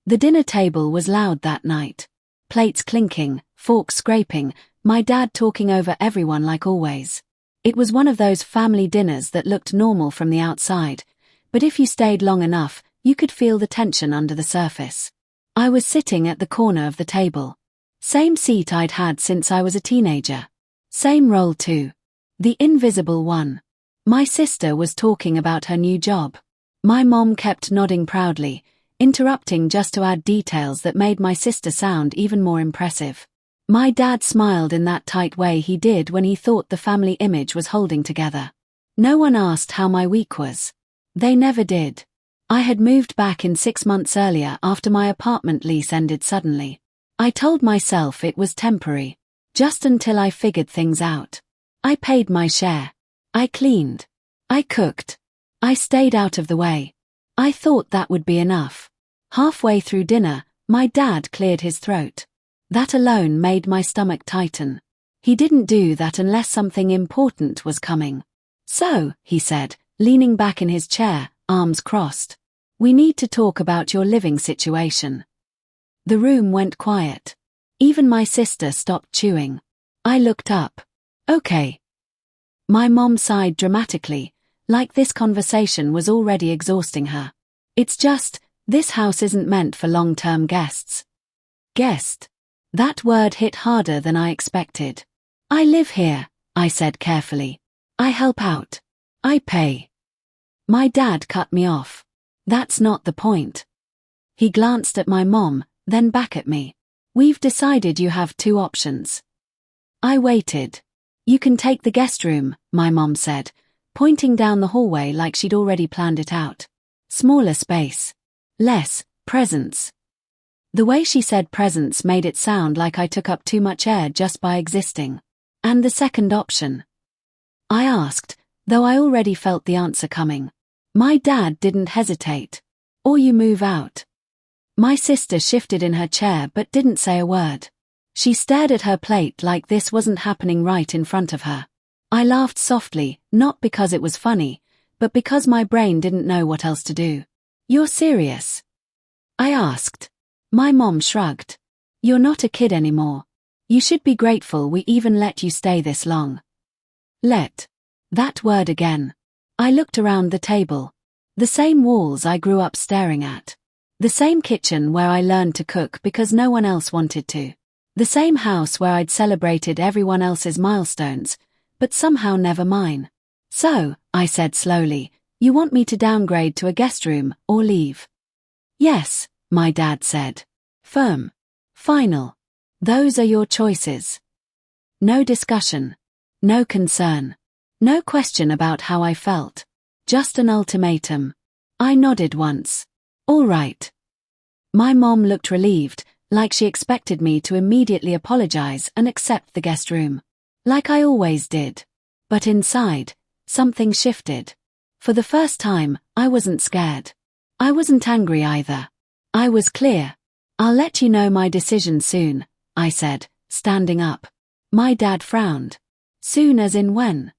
The dinner table was loud that night. Plates clinking, forks scraping, my dad talking over everyone like always. It was one of those family dinners that looked normal from the outside, but if you stayed long enough, you could feel the tension under the surface. I was sitting at the corner of the table. Same seat I'd had since I was a teenager. Same role too. The invisible one. My sister was talking about her new job. My mom kept nodding proudly, interrupting just to add details that made my sister sound even more impressive. My dad smiled in that tight way he did when he thought the family image was holding together. No one asked how my week was. They never did. I had moved back in 6 months earlier after my apartment lease ended suddenly. I told myself it was temporary, just until I figured things out. I paid my share. I cleaned. I cooked. I stayed out of the way. I thought that would be enough. Halfway through dinner, my dad cleared his throat. That alone made my stomach tighten. He didn't do that unless something important was coming. So, he said, leaning back in his chair, arms crossed. We need to talk about your living situation. The room went quiet. Even my sister stopped chewing. I looked up. Okay. My mom sighed dramatically, like this conversation was already exhausting her. It's just, this house isn't meant for long-term guests. Guest. That word hit harder than I expected. I live here, I said carefully. I help out. I pay. My dad cut me off. That's not the point. He glanced at my mom, then back at me. We've decided you have 2 options. I waited. You can take the guest room, my mom said, pointing down the hallway like she'd already planned it out. Smaller space. Less presence. The way she said presence made it sound like I took up too much air just by existing. And the second option? I asked, though I already felt the answer coming. My dad didn't hesitate. Or you move out. My sister shifted in her chair but didn't say a word. She stared at her plate like this wasn't happening right in front of her. I laughed softly, not because it was funny, but because my brain didn't know what else to do. You're serious? I asked. My mom shrugged. You're not a kid anymore. You should be grateful we even let you stay this long. Let. That word again. I looked around the table. The same walls I grew up staring at. The same kitchen where I learned to cook because no one else wanted to. The same house where I'd celebrated everyone else's milestones, but somehow never mine. So, I said slowly, you want me to downgrade to a guest room or leave? Yes, my dad said. Firm. Final. Those are your choices. No discussion. No concern. No question about how I felt. Just an ultimatum. I nodded once. All right. My mom looked relieved, like she expected me to immediately apologize and accept the guest room. Like I always did. But inside, something shifted. For the first time, I wasn't scared. I wasn't angry either. I was clear. I'll let you know my decision soon, I said, standing up. My dad frowned. Soon as in when?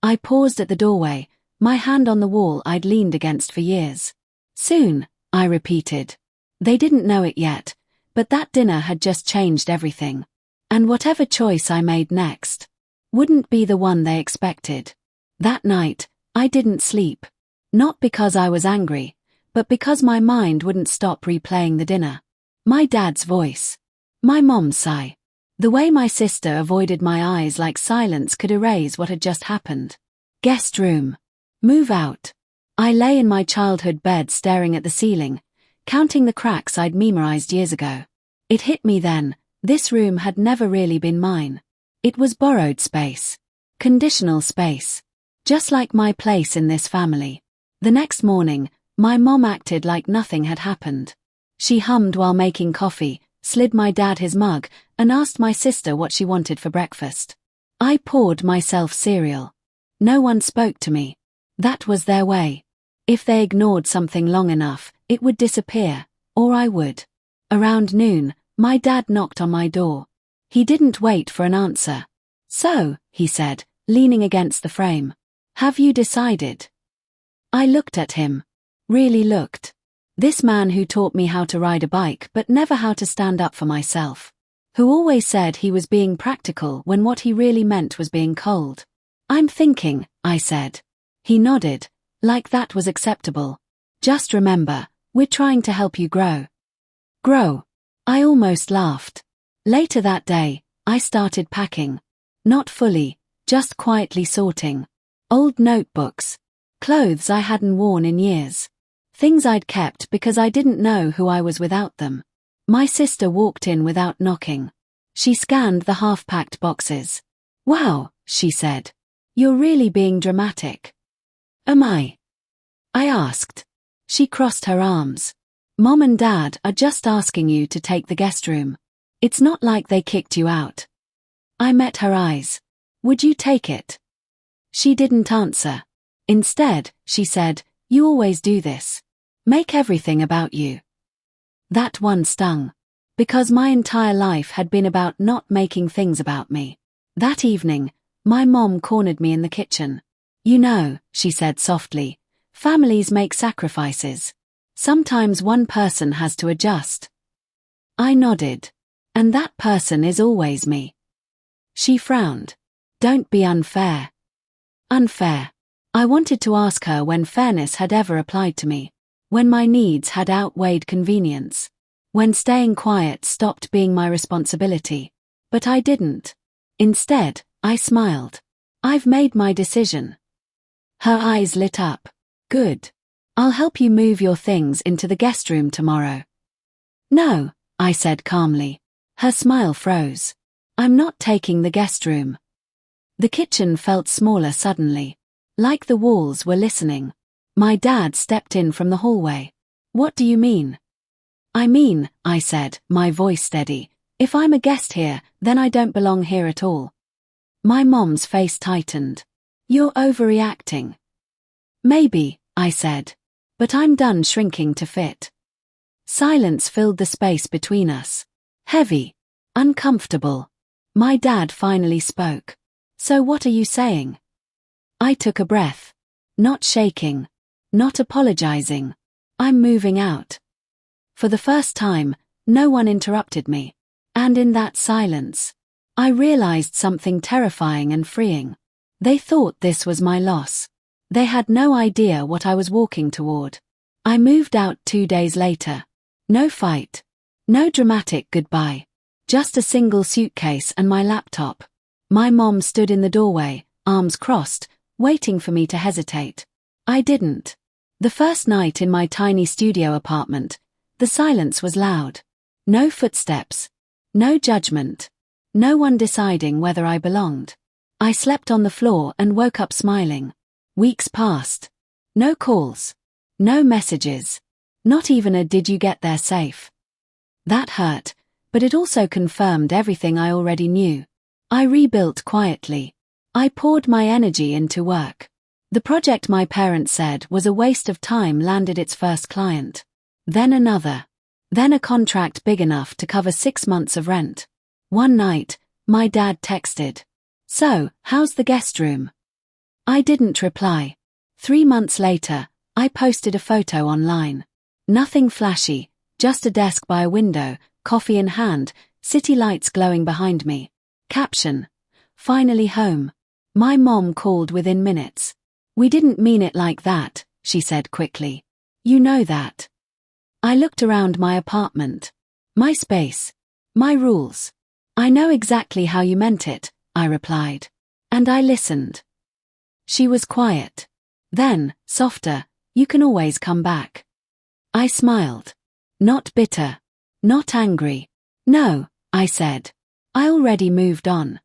I paused at the doorway, my hand on the wall I'd leaned against for years. Soon, I repeated. They didn't know it yet, but that dinner had just changed everything. And whatever choice I made next wouldn't be the one they expected. That night, I didn't sleep. Not because I was angry, but because my mind wouldn't stop replaying the dinner. My dad's voice. My mom's sigh. The way my sister avoided my eyes like silence could erase what had just happened. Guest room. Move out. I lay in my childhood bed staring at the ceiling, counting the cracks I'd memorized years ago. It hit me then, this room had never really been mine. It was borrowed space. Conditional space. Just like my place in this family. The next morning, my mom acted like nothing had happened. She hummed while making coffee, slid my dad his mug, and asked my sister what she wanted for breakfast. I poured myself cereal. No one spoke to me. That was their way. If they ignored something long enough, it would disappear, or I would. Around noon, my dad knocked on my door. He didn't wait for an answer. So, he said, leaning against the frame. Have you decided? I looked at him. Really looked. This man who taught me how to ride a bike but never how to stand up for myself. Who always said he was being practical when what he really meant was being cold. I'm thinking, I said. He nodded, like that was acceptable. Just remember, we're trying to help you grow. Grow. I almost laughed. Later that day, I started packing. Not fully, just quietly sorting. Old notebooks. Clothes I hadn't worn in years. Things I'd kept because I didn't know who I was without them. My sister walked in without knocking. She scanned the half-packed boxes. Wow, she said. You're really being dramatic. Am I? I asked. She crossed her arms. Mom and Dad are just asking you to take the guest room. It's not like they kicked you out. I met her eyes. Would you take it? She didn't answer. Instead, she said, you always do this. Make everything about you. That one stung. Because my entire life had been about not making things about me. That evening, my mom cornered me in the kitchen. You know, she said softly, families make sacrifices. Sometimes one person has to adjust. I nodded. And that person is always me. She frowned. Don't be unfair. Unfair. I wanted to ask her when fairness had ever applied to me. When my needs had outweighed convenience. When staying quiet stopped being my responsibility. But I didn't. Instead, I smiled. I've made my decision. Her eyes lit up. Good. I'll help you move your things into the guest room tomorrow. No, I said calmly. Her smile froze. I'm not taking the guest room. The kitchen felt smaller suddenly. Like the walls were listening. My dad stepped in from the hallway. What do you mean? I mean, I said, my voice steady, if I'm a guest here, then I don't belong here at all. My mom's face tightened. You're overreacting. Maybe, I said. But I'm done shrinking to fit. Silence filled the space between us. Heavy. Uncomfortable. My dad finally spoke. So what are you saying? I took a breath. Not shaking. Not apologizing. I'm moving out. For the first time, no one interrupted me. And in that silence, I realized something terrifying and freeing. They thought this was my loss. They had no idea what I was walking toward. I moved out 2 days later. No fight. No dramatic goodbye. Just a single suitcase and my laptop. My mom stood in the doorway, arms crossed, waiting for me to hesitate. I didn't. The first night in my tiny studio apartment, the silence was loud. No footsteps. No judgment. No one deciding whether I belonged. I slept on the floor and woke up smiling. Weeks passed. No calls. No messages. Not even a "did you get there safe?" That hurt, but it also confirmed everything I already knew. I rebuilt quietly. I poured my energy into work. The project my parents said was a waste of time landed its first client. Then another. Then a contract big enough to cover 6 months of rent. One night, my dad texted. So, how's the guest room? I didn't reply. 3 months later, I posted a photo online. Nothing flashy, just a desk by a window, coffee in hand, city lights glowing behind me. Caption. Finally home. My mom called within minutes. We didn't mean it like that, she said quickly. You know that. I looked around my apartment. My space. My rules. I know exactly how you meant it, I replied. And I listened. She was quiet. Then, softer, you can always come back. I smiled. Not bitter. Not angry. No, I said. I already moved on.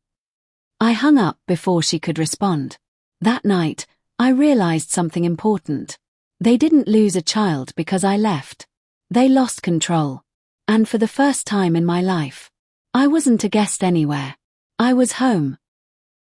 I hung up before she could respond. That night, I realized something important. They didn't lose a child because I left. They lost control. And for the first time in my life, I wasn't a guest anywhere. I was home.